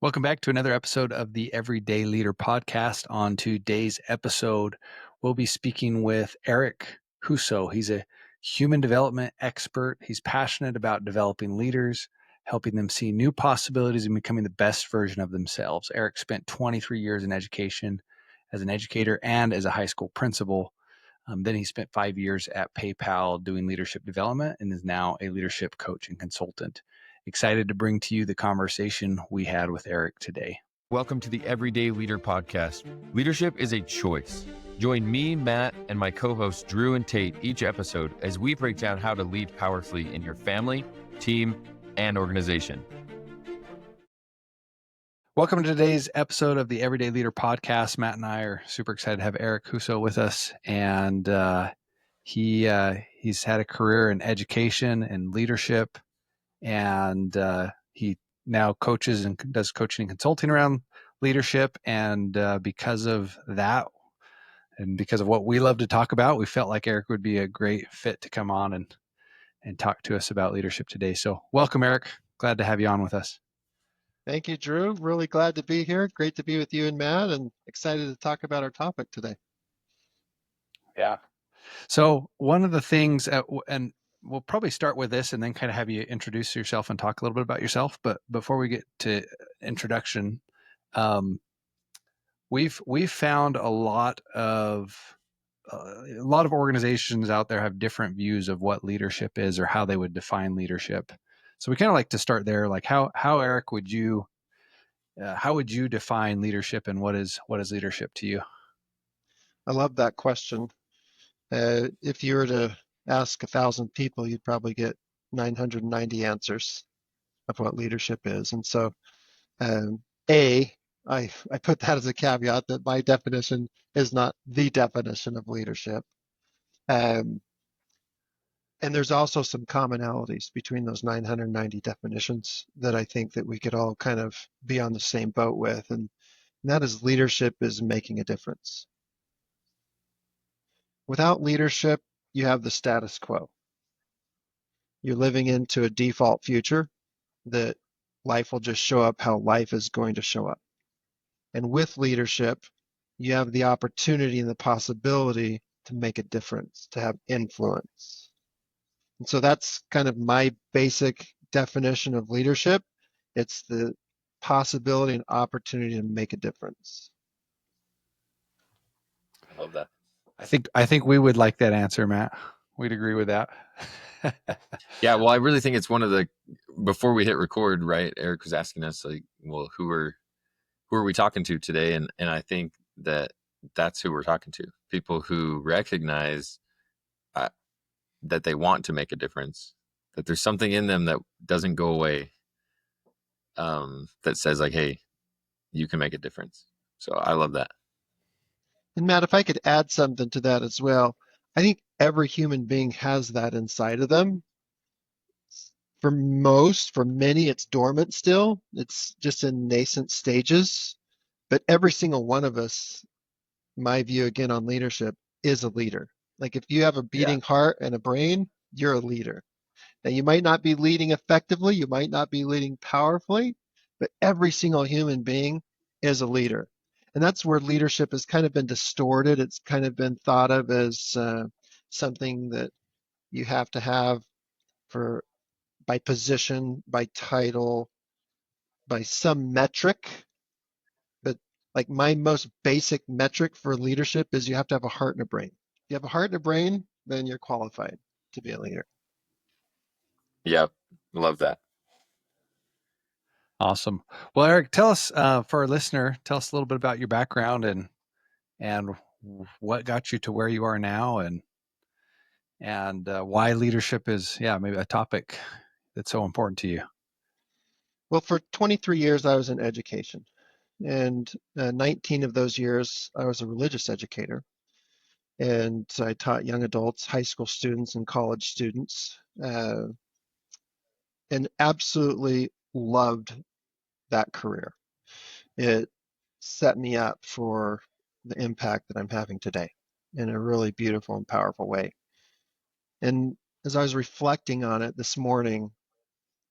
Welcome back to another episode of the Everyday Leader podcast. On today's episode, we'll be speaking with Erik Huso. He's a human development expert. He's passionate about developing leaders, helping them see new possibilities and becoming the best version of themselves. Erik spent 23 years in education as an educator and as a high school principal. Then he spent 5 years at PayPal doing leadership development and is now a leadership coach and consultant. Excited to bring to you the conversation we had with Erik today. Welcome to the Everyday Leader podcast. Leadership is a choice. Join me, Matt, and my co-hosts Drew and Tate each episode as we break down how to lead powerfully in your family, team, and organization. Welcome to today's episode of the Everyday Leader podcast. Matt and I are super excited to have Erik Huso with us, and he's had a career in education and leadership, and he now coaches and does coaching and consulting around leadership. And because of that, and because of what we love to talk about, we felt like Erik would be a great fit to come on and talk to us about leadership today. So welcome, Erik. Glad to have you on with us. Thank you, Drew. Really glad to be here. Great to be with you and Matt, and excited to talk about our topic today. Yeah. So one of the things, and we'll probably start with this and then kind of have you introduce yourself and talk a little bit about yourself. But before we get to introduction, we've found a lot of organizations out there have different views of what leadership is or how they would define leadership. So we kind of like to start there. Like how Erik would you define leadership, and what is leadership to you? I love that question. If you were to ask 1,000 people, you'd probably get 990 answers of what leadership is. And so, I put that as a caveat that my definition is not the definition of leadership. Um, and there's also some commonalities between those 990 definitions that I think that we could all kind of be on the same boat with. And that is leadership is making a difference. Without leadership, you have the status quo. You're living into a default future that life will just show up how life is going to show up. And with leadership, you have the opportunity and the possibility to make a difference, to have influence. And so that's kind of my basic definition of leadership. It's the possibility and opportunity to make a difference. I love that. I think we would like that answer, Matt. We'd agree with that. Yeah, well, I really think it's one of the, before we hit record, right, Erik was asking us, like, well, who are we talking to today? And I think that's who we're talking to. People who recognize that they want to make a difference, that there's something in them that doesn't go away, that says like, hey, you can make a difference. So I love that. And Matt, if I could add something to that as well, I think every human being has that inside of them. For many, it's dormant still. It's just in nascent stages. But every single one of us, my view again on leadership, is a leader. Like if you have a beating heart and a brain, you're a leader. Now you might not be leading effectively, you might not be leading powerfully, but every single human being is a leader. And that's where leadership has kind of been distorted. It's kind of been thought of as something that you have to have by position, by title, by some metric. But like my most basic metric for leadership is you have to have a heart and a brain. If you have a heart and a brain, then you're qualified to be a leader. Yeah, love that. Awesome. Well, Erik, tell us for our listener, tell us a little bit about your background and what got you to where you are now, and why leadership is maybe a topic that's so important to you. Well, for 23 years, I was in education. And 19 of those years, I was a religious educator. And I taught young adults, high school students, and college students, and absolutely loved that career. It set me up for the impact that I'm having today in a really beautiful and powerful way. And as I was reflecting on it this morning,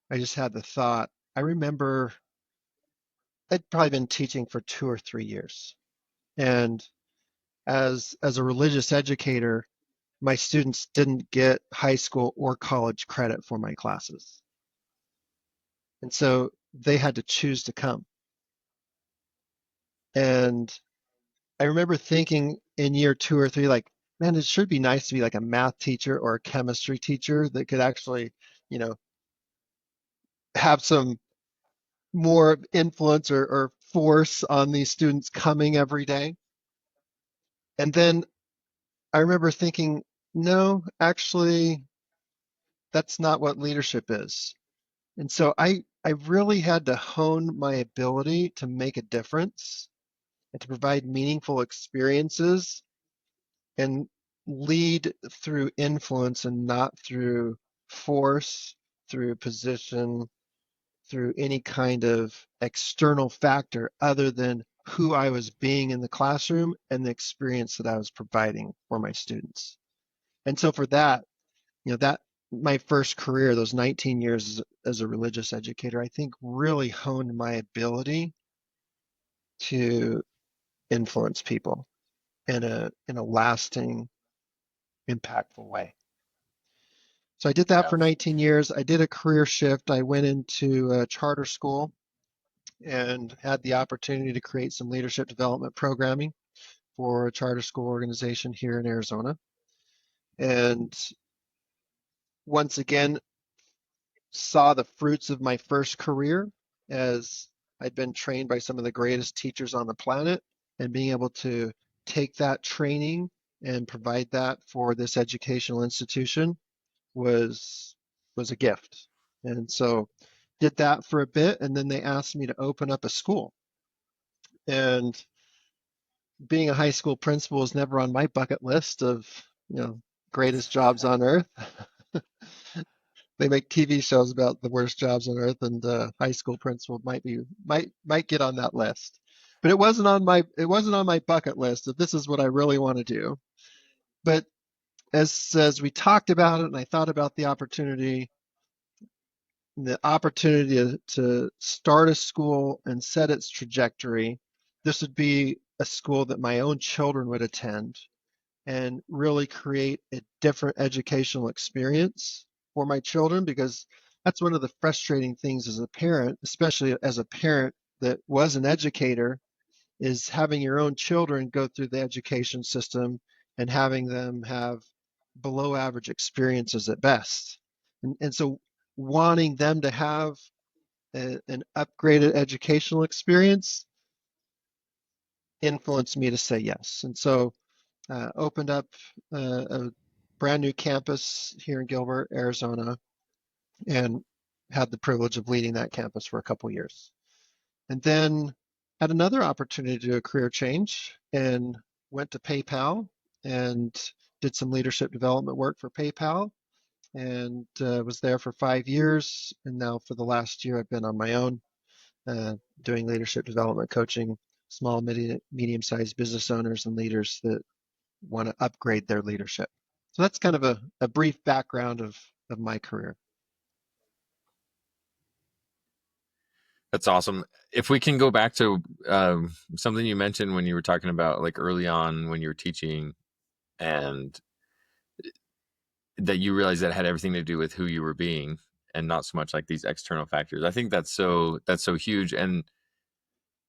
I just had the thought, I remember I'd probably been teaching for 2 or 3 years. And as a religious educator, my students didn't get high school or college credit for my classes. And so they had to choose to come. And I remember thinking in year 2 or 3, like, man, it should be nice to be like a math teacher or a chemistry teacher that could actually, you know, have some more influence or force on these students coming every day. And then I remember thinking, no, actually, that's not what leadership is. And so I really had to hone my ability to make a difference and to provide meaningful experiences and lead through influence and not through force, through position, through any kind of external factor other than who I was being in the classroom and the experience that I was providing for my students. And so for that, that my first career, those 19 years as a religious educator, I think really honed my ability to influence people in a lasting, impactful way. So I did that Yeah, for 19 years. I did a career shift. I went into a charter school and had the opportunity to create some leadership development programming for a charter school organization here in Arizona. And once again, saw the fruits of my first career as I'd been trained by some of the greatest teachers on the planet, and being able to take that training and provide that for this educational institution was was a gift. And so did that for a bit, and then they asked me to open up a school. And being a high school principal is never on my bucket list of, greatest jobs on earth. They make TV shows about the worst jobs on earth, and high school principal might get on that list. But it wasn't on my bucket list if this is what I really want to do. But as we talked about it, and I thought about the opportunity to start a school and set its trajectory, this would be a school that my own children would attend and really create a different educational experience for my children, because that's one of the frustrating things as a parent, especially as a parent that was an educator, is having your own children go through the education system and having them have below average experiences at best. And so wanting them to have an upgraded educational experience influenced me to say yes. And so opened up a brand new campus here in Gilbert, Arizona, and had the privilege of leading that campus for a couple years. And then had another opportunity to do a career change and went to PayPal and did some leadership development work for PayPal, and was there for 5 years. And now for the last year, I've been on my own doing leadership development coaching small, medium-sized business owners and leaders that want to upgrade their leadership. So that's kind of a brief background of my career. that's awesome. If we can go back to something you mentioned when you were talking about like early on when you were teaching, and that you realized that had everything to do with who you were being and not so much like these external factors. I think that's so huge. And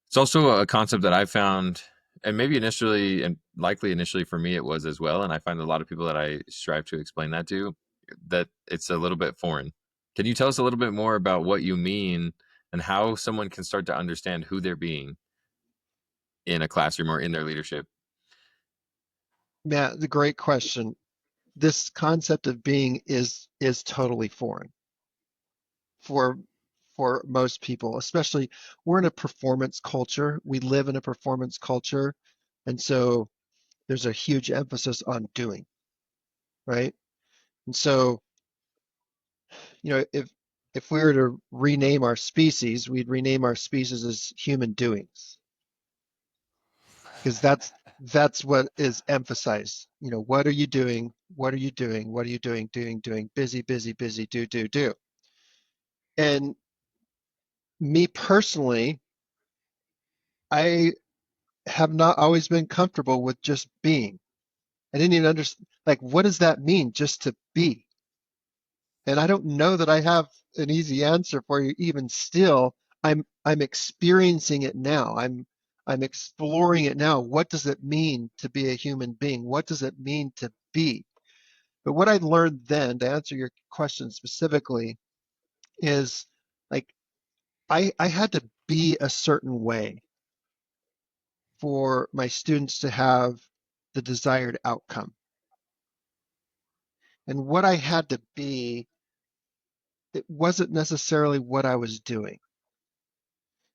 it's also a concept that I found, and maybe initially, and likely initially for me, it was as well. And I find a lot of people that I strive to explain that to, that it's a little bit foreign. Can you tell us a little bit more about what you mean and how someone can start to understand who they're being in a classroom or in their leadership? Matt, the great question. This concept of being is totally foreign for for most people, especially we're in a performance culture. We live in a performance culture, and so there's a huge emphasis on doing, right? And so, if we were to rename our species, we'd rename our species as human doings, because that's what is emphasized. What are you doing? What are you doing? What are you doing? Doing, busy, busy, busy, do. And me personally, I have not always been comfortable with just being. I didn't even understand, like, what does that mean, just to be? And I don't know that I have an easy answer for you. Even still, I'm experiencing it now. I'm exploring it now. What does it mean to be a human being? What does it mean to be? But what I learned then, to answer your question specifically, is like I had to be a certain way for my students to have the desired outcome. And what I had to be, it wasn't necessarily what I was doing.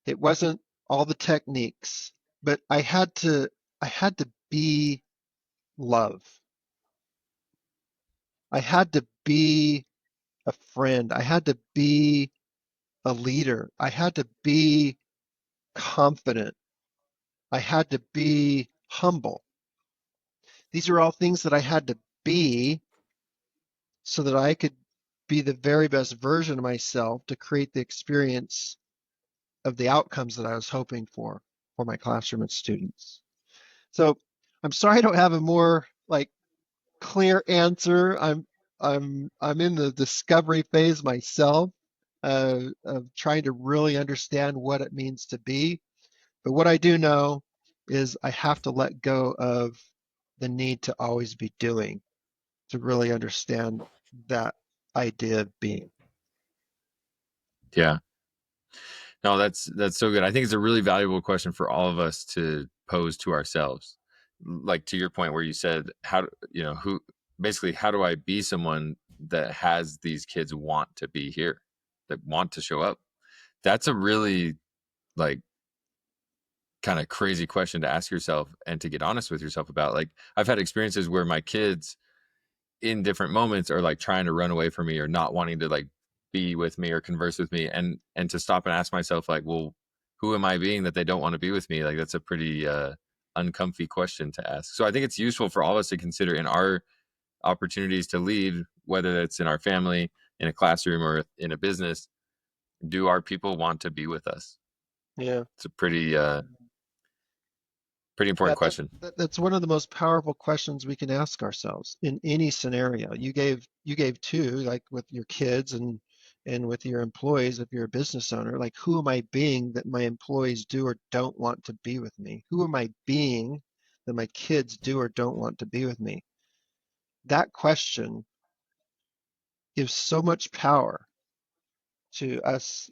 It wasn't all the techniques, but I had to be love. I had to be a friend. I had to be a leader. I had to be confident. I had to be humble. These are all things that I had to be so that I could be the very best version of myself to create the experience of the outcomes that I was hoping for my classroom and students. So I'm sorry I don't have a more like clear answer. I'm in the discovery phase myself, of trying to really understand what it means to be. But what I do know is I have to let go of the need to always be doing to really understand that idea of being. Yeah. No, that's so good. I think it's a really valuable question for all of us to pose to ourselves. Like to your point where you said, who basically, how do I be someone that has these kids want to be here, that want to show up? That's a really like kind of crazy question to ask yourself and to get honest with yourself about. Like I've had experiences where my kids in different moments are like trying to run away from me or not wanting to like be with me or converse with me, and to stop and ask myself like, well, who am I being that they don't want to be with me? Like that's a pretty uncomfy question to ask. So I think it's useful for all of us to consider in our opportunities to lead, whether that's in our family, in a classroom, or in a business. Do our people want to be with us? Yeah. It's a pretty Yeah, important question. that's one of the most powerful questions we can ask ourselves in any scenario. You gave two, like with your kids and with your employees, if you're a business owner, like who am I being that my employees do or don't want to be with me? Who am I being that my kids do or don't want to be with me? That question gives so much power to us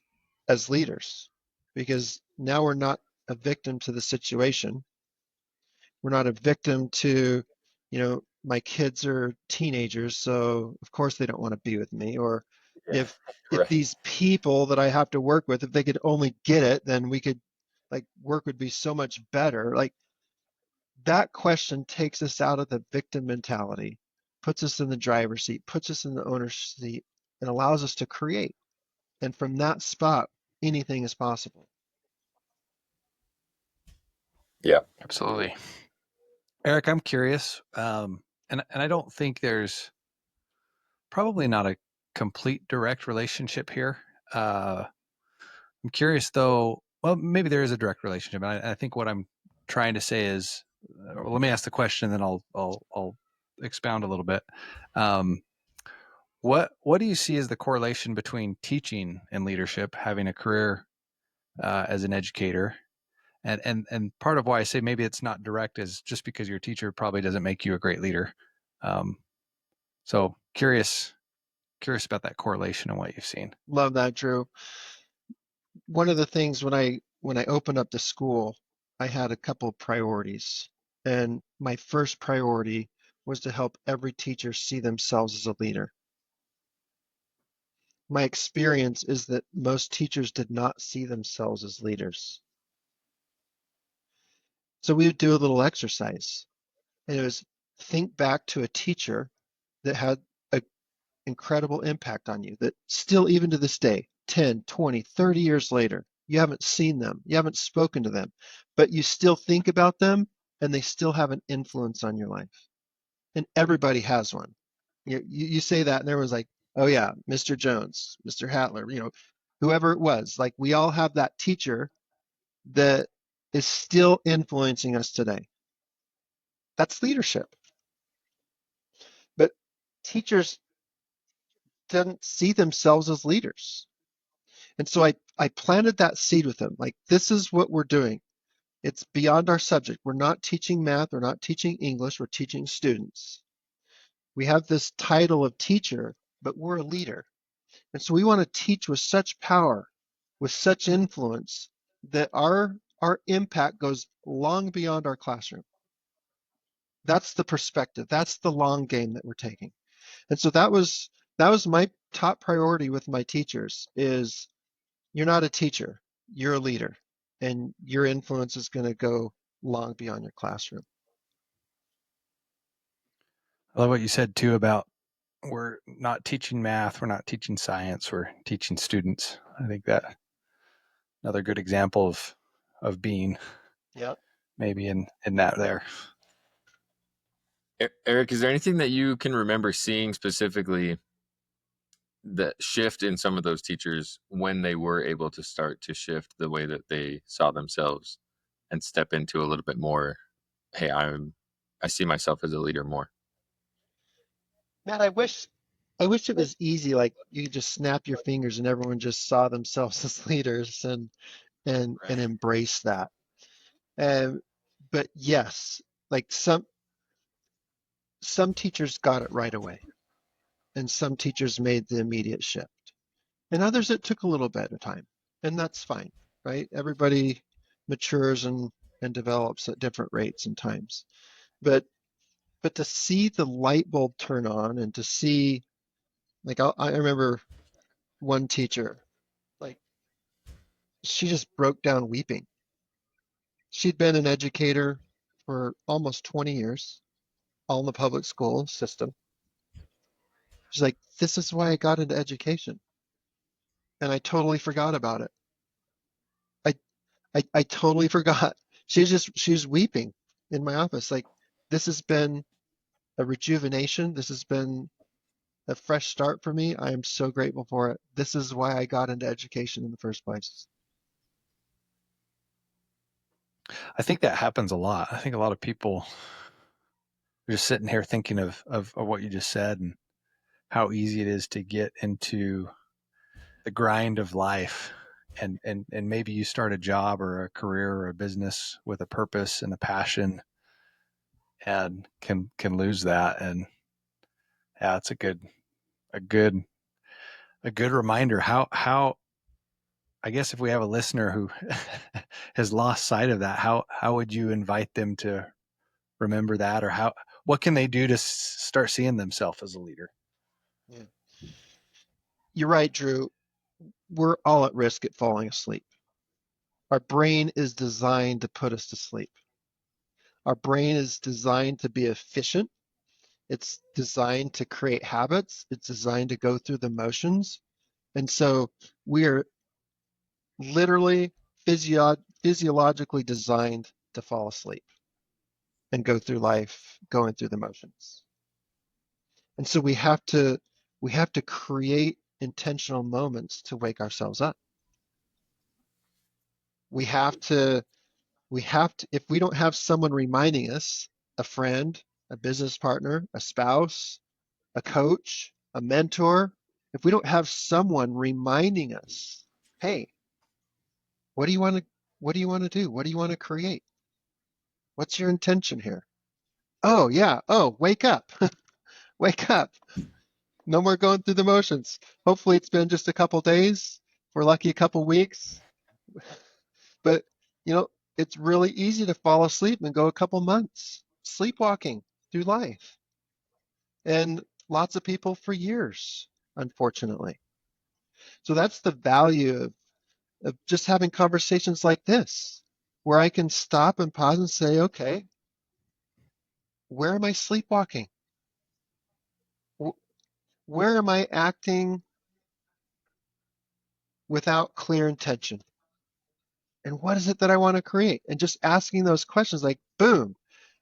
as leaders because now we're not a victim to the situation. We're not a victim to, my kids are teenagers, so of course they don't want to be with me. Or Yeah. if Right. these people that I have to work with, if they could only get it, then we could like work would be so much better. Like that question takes us out of the victim mentality, puts us in the driver's seat, puts us in the owner's seat, and allows us to create. And from that spot, anything is possible. Yeah. Absolutely. Eric, I'm curious, and I don't think there's probably not a complete direct relationship here. Uh, I'm curious though. Well, maybe there is a direct relationship. I think what I'm trying to say is, let me ask the question, then I'll expound a little bit. Um, what do you see as the correlation between teaching and leadership, having a career as an educator? And part of why I say maybe it's not direct is just because your teacher probably doesn't make you a great leader. Um, so curious about that correlation and what you've seen. Love that, Drew. One of the things when I opened up the school, I had a couple of priorities. And my first priority was to help every teacher see themselves as a leader. My experience is that most teachers did not see themselves as leaders. So we would do a little exercise, and it was think back to a teacher that had an incredible impact on you, that still, even to this day, 10, 20, 30 years later, you haven't seen them, you haven't spoken to them, but you still think about them and they still have an influence on your life. And everybody has one. You say that, and everyone's like, oh, yeah, Mr. Jones, Mr. Hattler, whoever it was. Like, we all have that teacher that is still influencing us today. That's leadership. But teachers didn't see themselves as leaders. And so I planted that seed with them. Like, this is what we're doing. It's beyond our subject. We're not teaching math. We're not teaching English. We're teaching students. We have this title of teacher, but we're a leader. And so we want to teach with such power, with such influence, that our impact goes long beyond our classroom. That's the perspective. That's the long game that we're taking. And so that was my top priority with my teachers is you're not a teacher, you're a leader, and your influence is going to go long beyond your classroom. I love what you said too about we're not teaching math, we're not teaching science, we're teaching students. I think that another good example of being Yeah. maybe in that there. Eric, is there anything that you can remember seeing specifically that shift in some of those teachers when they were able to start to shift the way that they saw themselves and step into a little bit more, hey, I see myself as a leader more? Matt, I wish it was easy, like you could just snap your fingers and everyone just saw themselves as leaders and Right. embrace that. Um, but yes, like some teachers got it right away, and some teachers made the immediate shift. And others it took a little bit of time, and that's fine, right? Everybody matures and develops at different rates and times. But to see the light bulb turn on and to see, like I remember one teacher, like she just broke down weeping. She'd been an educator for almost 20 years, all in the public school system. She's like, this is why I got into education. And I totally forgot about it. I I totally forgot. She was weeping in my office. Like, this has been a rejuvenation. This has been a fresh start for me. I am so grateful for it. This is why I got into education in the first place. I think that happens a lot. I think a lot of people are just sitting here thinking of what you just said and how easy it is to get into the grind of life. And maybe you start a job or a career or a business with a purpose and a passion and can lose that. And yeah, it's a good a good reminder how I guess if we have a listener who has lost sight of that, how would you invite them to remember that, or what can they do to start seeing themselves as a leader? Yeah. You're right, Drew. We're all at risk at falling asleep. Our brain is designed to put us to sleep. Our brain is designed to be efficient. It's designed to create habits. It's designed to go through the motions. And so we are literally physiologically designed to fall asleep and go through life going through the motions. And so we have to create intentional moments to wake ourselves up. We have to if we don't have someone reminding us, a friend, a business partner, a spouse, a coach, a mentor, if we don't have someone reminding us, hey, what do you want to what do you want to do? What do you want to create? What's your intention here? Oh, yeah. Oh, wake up. Wake up. No more going through the motions. Hopefully it's been just a couple days. If we're lucky, a couple weeks. But, you know, it's really easy to fall asleep and go a couple months sleepwalking through life. And lots of people for years, unfortunately. So that's the value of just having conversations like this, where I can stop and pause and say, okay, where am I sleepwalking? Where am I acting without clear intention? And what is it that I want to create? And just asking those questions, like, boom.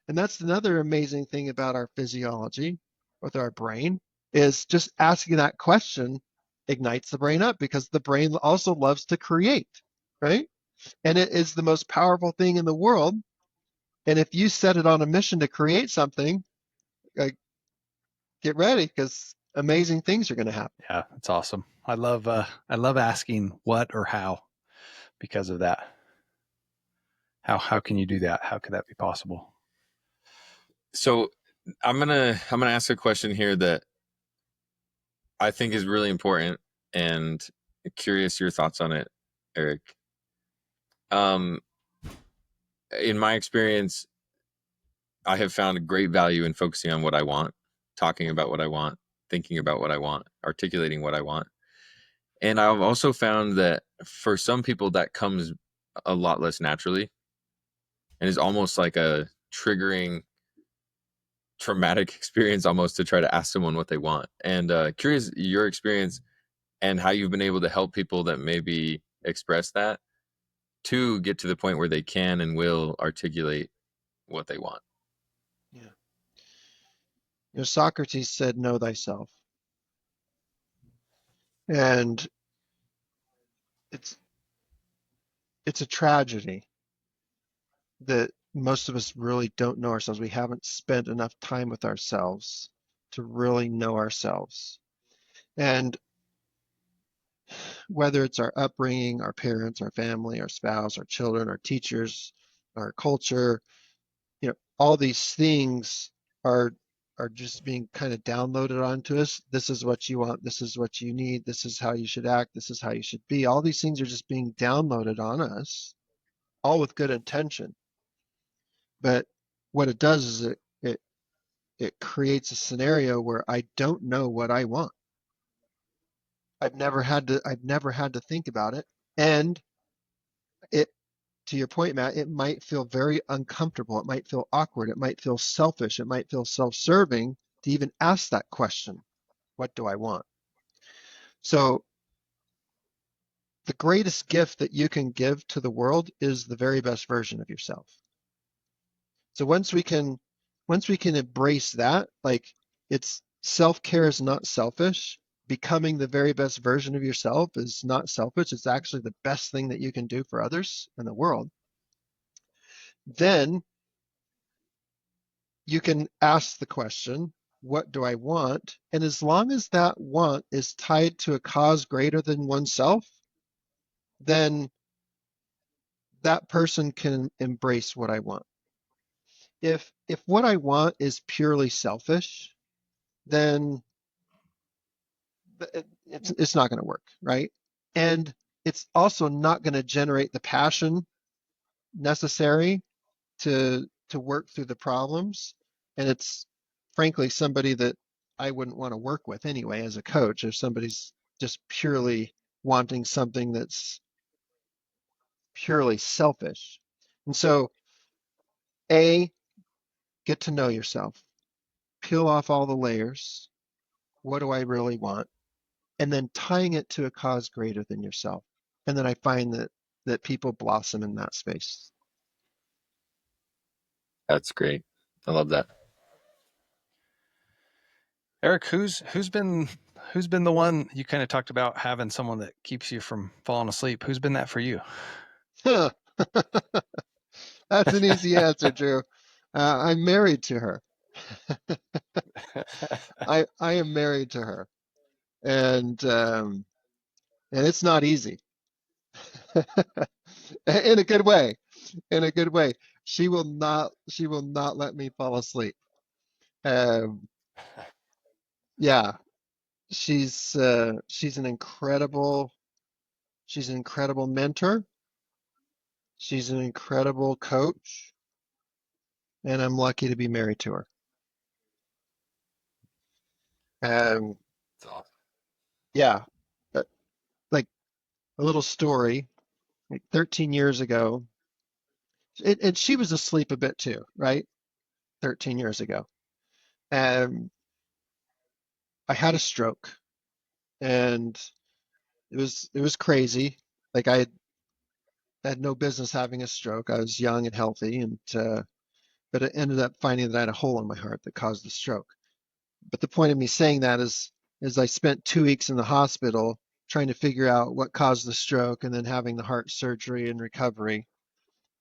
And that's another amazing thing about our physiology with our brain, is just asking that question ignites the brain up, because the brain also loves to create, right? And it is the most powerful thing in the world. And if you set it on a mission to create something, like, get ready because amazing things are going to happen. Yeah, that's awesome. I love asking what or how because of that. How can you do that? How could that be possible? So I'm gonna ask a question here that I think is really important, and curious your thoughts on it, Eric. Um, in my experience, I have found a great value in focusing on what I want, talking about what I want, thinking about what I want, articulating what I want. And I've also found that for some people that comes a lot less naturally and is almost like a triggering traumatic experience almost to try to ask someone what they want. And curious your experience and how you've been able to help people that maybe express that to get to the point where they can and will articulate what they want. Yeah. Socrates said, "Know thyself," and it's it's a tragedy that most of us really don't know ourselves. We haven't spent enough time with ourselves to really know ourselves. And whether it's our upbringing, our parents, our family, our spouse, our children, our teachers, our culture, all these things are are just being kind of downloaded onto us. This is what you want, this is what you need, this is how you should act, this is how you should be. All these things are just being downloaded on us, all with good intention. But what it does is it creates a scenario where I don't know what I want. I've never had to think about it. And it to your point, Matt, it might feel very uncomfortable. It might feel awkward. It might feel selfish. It might feel self-serving to even ask that question. What do I want? So the greatest gift that you can give to the world is the very best version of yourself. So once we can embrace that, like, it's self-care is not selfish. Becoming the very best version of yourself is not selfish. It's actually the best thing that you can do for others in the world. Then you can ask the question, what do I want? And as long as that want is tied to a cause greater than oneself, then that person can embrace what I want. If what I want is purely selfish, then it's not going to work, right? And it's also not going to generate the passion necessary to work through the problems. And it's frankly somebody that I wouldn't want to work with anyway as a coach if somebody's just purely wanting something that's purely selfish. And so, A, get to know yourself, peel off all the layers. What do I really want? And then tying it to a cause greater than yourself. And then I find that people blossom in that space. That's great. I love that. Eric, who's been the one you kind of talked about having someone that keeps you from falling asleep? Who's been that for you? That's an easy answer, Drew. I'm married to her. I am married to her, and it's not easy. In a good way. In a good way. She will not let me fall asleep. Um, yeah, she's an incredible mentor. She's an incredible coach, and I'm lucky to be married to her. Um, That's awesome. yeah, uh, like a little story. Like 13 years ago, and she was asleep a bit too, right? 13 years ago. And I had a stroke, and it was crazy. Like, I had no business having a stroke. I was young and healthy, and but it ended up finding that I had a hole in my heart that caused the stroke. But the point of me saying that is I spent 2 weeks in the hospital trying to figure out what caused the stroke and then having the heart surgery and recovery.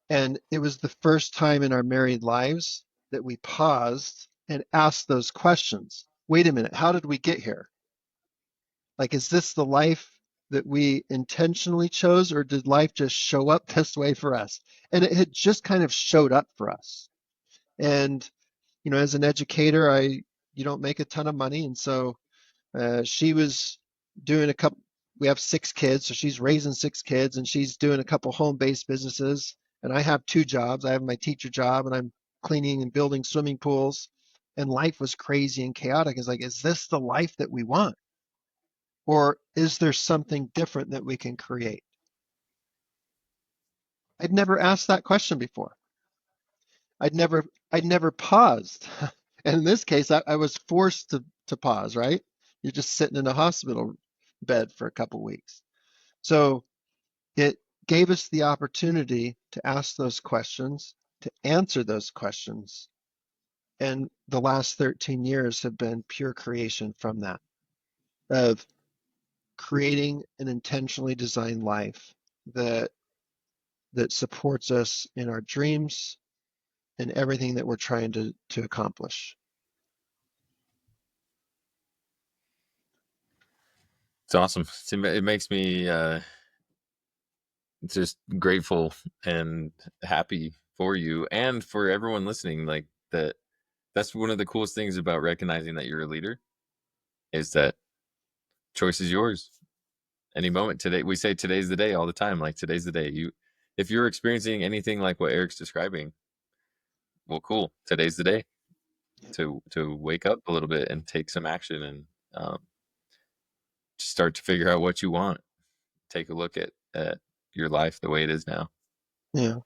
And it was the first time in our married lives that we paused and asked those questions. Wait a minute, how did we get here? Like, is this the life that we intentionally chose, or did life just show up this way for us? And it had just kind of showed up for us. And, as an educator, you don't make a ton of money. And so she was doing a couple, we have 6 kids, so she's raising 6 kids and she's doing a couple home-based businesses. And I have 2 jobs. I have my teacher job and I'm cleaning and building swimming pools. And life was crazy and chaotic. It's like, is this the life that we want? Or is there something different that we can create? I'd never asked that question before. I'd never paused. And in this case, I was forced to pause, right? You're just sitting in a hospital bed for a couple weeks. So it gave us the opportunity to ask those questions, to answer those questions. And the last 13 years have been pure creation from that, of creating an intentionally designed life that supports us in our dreams and everything that we're trying to accomplish. It's awesome. It makes me just grateful and happy for you and for everyone listening. Like that, that's one of the coolest things about recognizing that you're a leader, is that choice is yours. Any moment today, we say today's the day all the time. Like today's the day. If you're experiencing anything like what Eric's describing, well, cool. Today's the day to wake up a little bit and take some action and start to figure out what you want. Take a look at your life the way it is now. Yeah.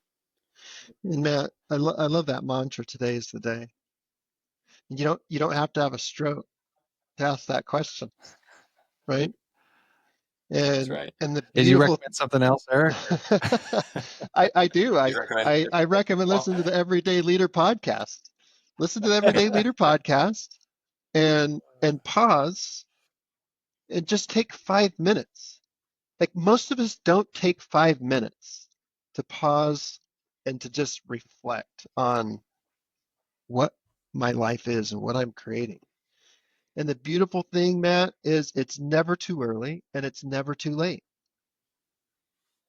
And Matt, I love that mantra, today is the day. And you don't have to have a stroke to ask that question, right? That's And right. and the Did you beautiful recommend something else, Eric? I do. You recommend I recommend listening to the Everyday Leader podcast. Listen to the Everyday Leader podcast and pause and just take 5 minutes. Like, most of us don't take 5 minutes to pause and to just reflect on what my life is and what I'm creating. And the beautiful thing, Matt, is it's never too early and it's never too late.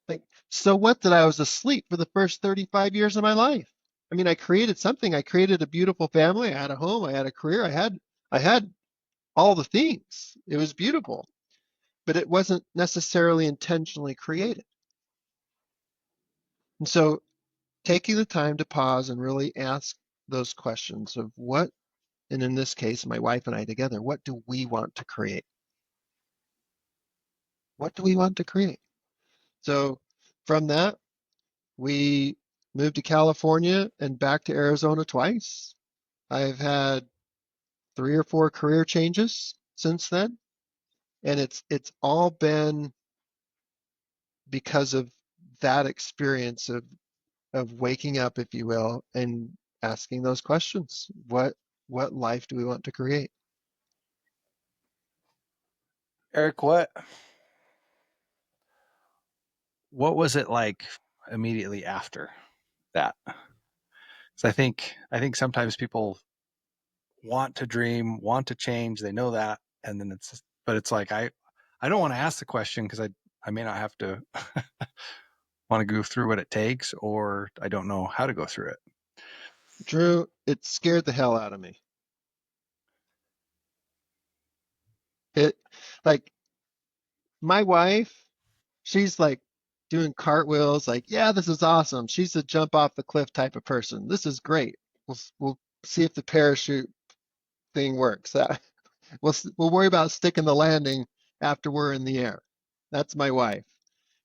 Like, so what that I was asleep for the first 35 years of my life? I mean, I created something. I created a beautiful family. I had a home. I had a career. I had all the things. It was beautiful, but it wasn't necessarily intentionally created. And so taking the time to pause and really ask those questions of what, and in this case, my wife and I together, what do we want to create? What do we want to create? So from that, we moved to California and back to Arizona twice. I've had 3 or 4 career changes since then, and it's all been because of that experience of waking up, if you will, and asking those questions. What life do we want to create? Eric, what was it like immediately after that? So I think sometimes people want to dream, want to change, they know that, and then but it's like I don't want to ask the question because I may not have to want to go through what it takes, or I don't know how to go through it. Drew, it scared the hell out of me. It, like, my wife, she's like doing cartwheels, like, yeah, this is awesome. She's a jump off the cliff type of person. This is great. We'll see if the parachute thing works. We'll worry about sticking the landing after we're in the air. That's my wife.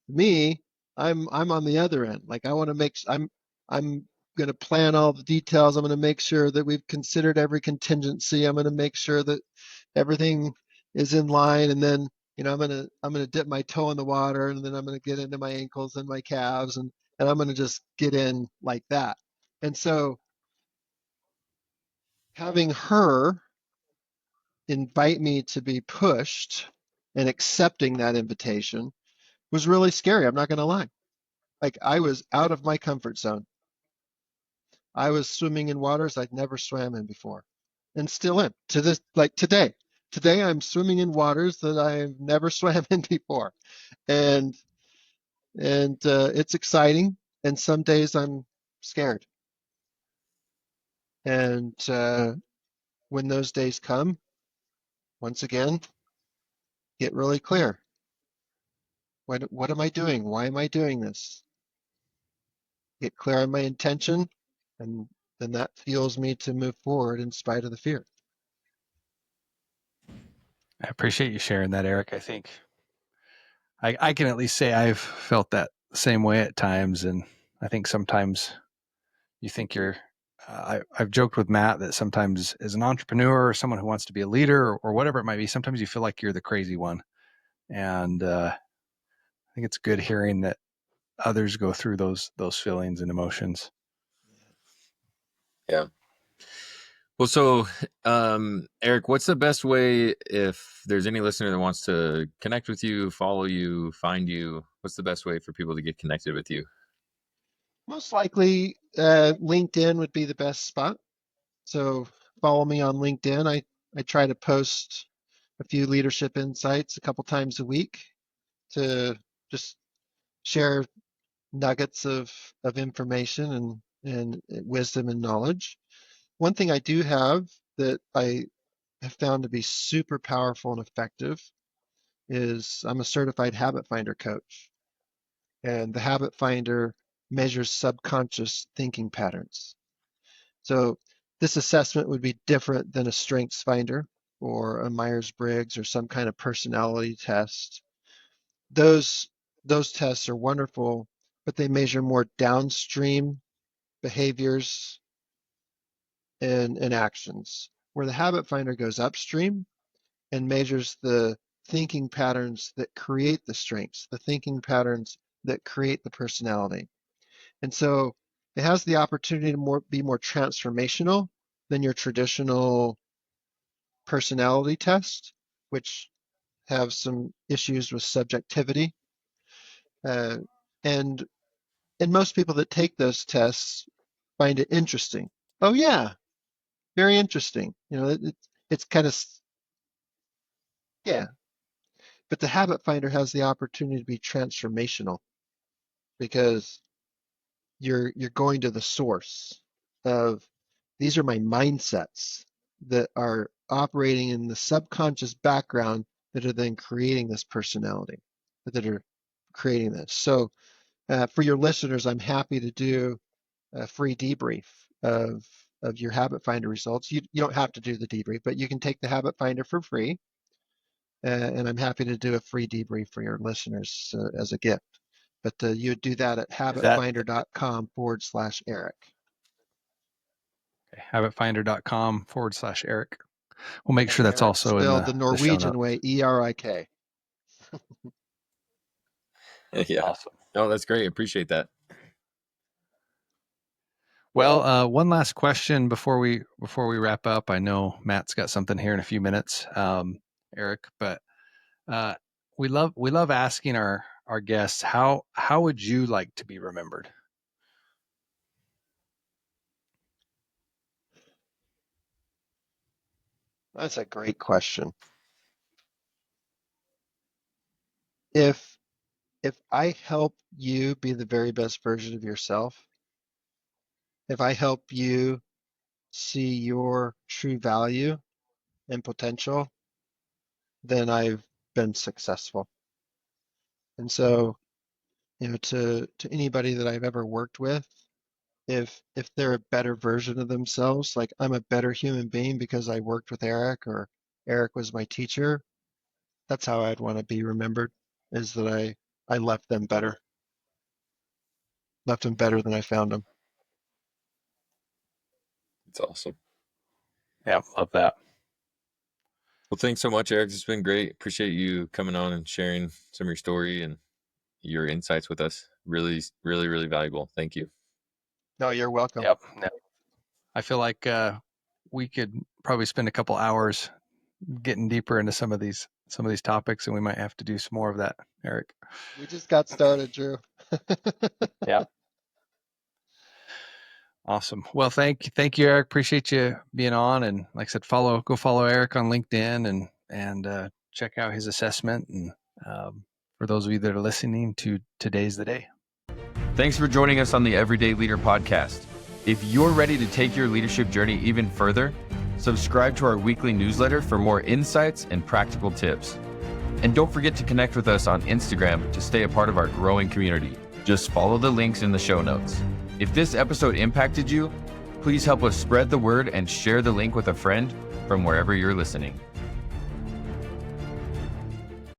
Me, I'm on the other end. Like, I want to I'm going to plan all the details. I'm going to make sure that we've considered every contingency. I'm going to make sure that everything is in line, and then I'm gonna dip my toe in the water, and then I'm gonna get into my ankles and my calves, and I'm gonna just get in like that. And so having her invite me to be pushed and accepting that invitation was really scary. I'm not going to lie. Like I was out of my comfort zone. I was swimming in waters I'd never swam in before and still am to this, like today. Today I'm swimming in waters that I've never swam in before. And it's exciting. And some days I'm scared. And when those days come, once again, get really clear. What am I doing? Why am I doing this? Get clear on my intention, and then that fuels me to move forward in spite of the fear. I appreciate you sharing that, Erik. I think I can at least say I've felt that same way at times. And I think sometimes you think you're, I've joked with Matt that sometimes as an entrepreneur or someone who wants to be a leader or whatever it might be, sometimes you feel like you're the crazy one. And I think it's good hearing that others go through those feelings and emotions. Yeah. Well, so Erik, what's the best way if there's any listener that wants to connect with you, follow you, find you? What's the best way for people to get connected with you? Most likely, LinkedIn would be the best spot. So follow me on LinkedIn. I try to post a few leadership insights a couple times a week to just share nuggets of information and wisdom and knowledge. One thing I do have that I have found to be super powerful and effective is I'm a certified habit finder coach. And the habit finder measures subconscious thinking patterns. So this assessment would be different than a strengths finder or a Myers-Briggs or some kind of personality test. Those those tests are wonderful, but they measure more downstream behaviors and actions, where the habit finder goes upstream and measures the thinking patterns that create the strengths, the thinking patterns that create the personality. And so it has the opportunity to be more transformational than your traditional personality test, which have some issues with subjectivity. Uh, and and most people that take those tests find it interesting. Oh yeah, very interesting. It's kind of, yeah. But the habit finder has the opportunity to be transformational because you're going to the source of these are my mindsets that are operating in the subconscious background that are then creating this personality, that are creating this. So for your listeners, I'm happy to do a free debrief of of your habit finder results. You don't have to do the debrief, but you can take the habit finder for free. And I'm happy to do a free debrief for your listeners as a gift. But you would do that at Is that habitfinder.com/Erik. habitfinder.com/Erik? We'll make And sure that's Erik also in spelled the the show Norwegian notes. way, Erik. Yeah. Awesome. Oh, that's great. Appreciate that. Well, one last question before we wrap up. I know Matt's got something here in a few minutes, Erik, but uh, we love asking our guests how would you like to be remembered? That's a great question. If if I help you be the very best version of yourself, if I help you see your true value and potential, then I've been successful. And so, to anybody that I've ever worked with, if they're a better version of themselves, like I'm a better human being because I worked with Erik or Erik was my teacher, that's how I'd want to be remembered, is that I left them better than I found them. It's awesome. Yeah, love that. Well, thanks so much, Erik. It's been great. Appreciate you coming on and sharing some of your story and your insights with us. Really, really, really valuable. Thank you. No, you're welcome. Yep. No, I feel like we could probably spend a couple hours getting deeper into some of some of these topics, and we might have to do some more of that, Erik. We just got started, Drew. Yeah. Awesome. Well, thank you, Erik. Appreciate you being on. And like I said, go follow Erik on LinkedIn and check out his assessment. And for those of you that are listening to Today's the Day. Thanks for joining us on the Everyday Leader podcast. If you're ready to take your leadership journey even further, subscribe to our weekly newsletter for more insights and practical tips. And don't forget to connect with us on Instagram to stay a part of our growing community. Just follow the links in the show notes. If this episode impacted you, please help us spread the word and share the link with a friend from wherever you're listening.